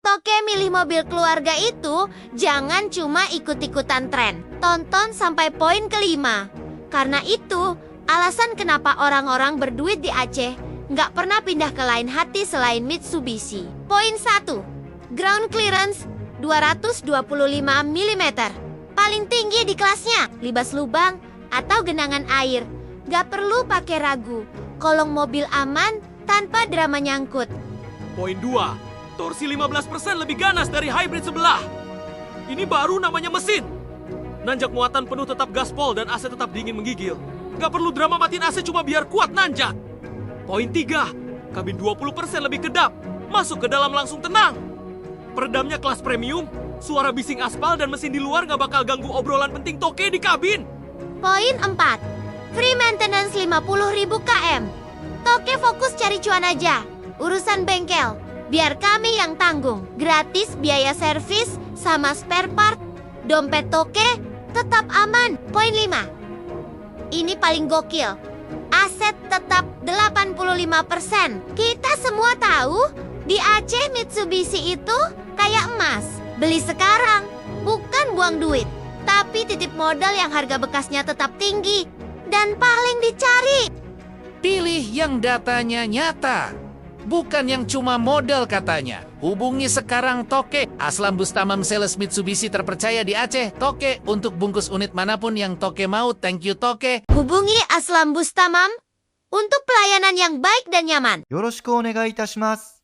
Toke milih mobil keluarga itu jangan cuma ikut-ikutan tren. Tonton sampai poin kelima. Karena itu, alasan kenapa orang-orang berduit di Aceh nggak pernah pindah ke lain hati selain Mitsubishi. Poin 1. Ground clearance 225 mm. Paling tinggi di kelasnya. Libas lubang atau genangan air. Nggak perlu pakai ragu. Kolong mobil aman tanpa drama nyangkut. Poin 2. Torsi 15% lebih ganas dari hybrid sebelah. Ini baru namanya mesin. Nanjak muatan penuh tetap gaspol dan AC tetap dingin menggigil. Gak perlu drama matiin AC cuma biar kuat nanjak. Poin 3. Kabin 20% lebih kedap. Masuk ke dalam langsung tenang. Peredamnya kelas premium. Suara bising aspal dan mesin di luar gak bakal ganggu obrolan penting Toke di kabin. Poin 4. Free maintenance 50.000 km. Toke fokus cari cuan aja. Urusan bengkel biar kami yang tanggung. Gratis biaya servis sama spare part. Dompet Toke tetap aman. Poin 5. Ini paling gokil. Aset tetap 85%. Kita semua tahu di Aceh Mitsubishi itu kayak emas. Beli sekarang, bukan buang duit. Tapi titip modal yang harga bekasnya tetap tinggi dan paling dicari. Pilih yang datanya nyata, bukan yang cuma modal katanya. Hubungi sekarang Toke, Aslam Bustamam sales Mitsubishi terpercaya di Aceh. Toke, untuk bungkus unit manapun yang Toke mau. Thank you Toke. Hubungi Aslam Bustamam untuk pelayanan yang baik dan nyaman. よろしくお願いいたします。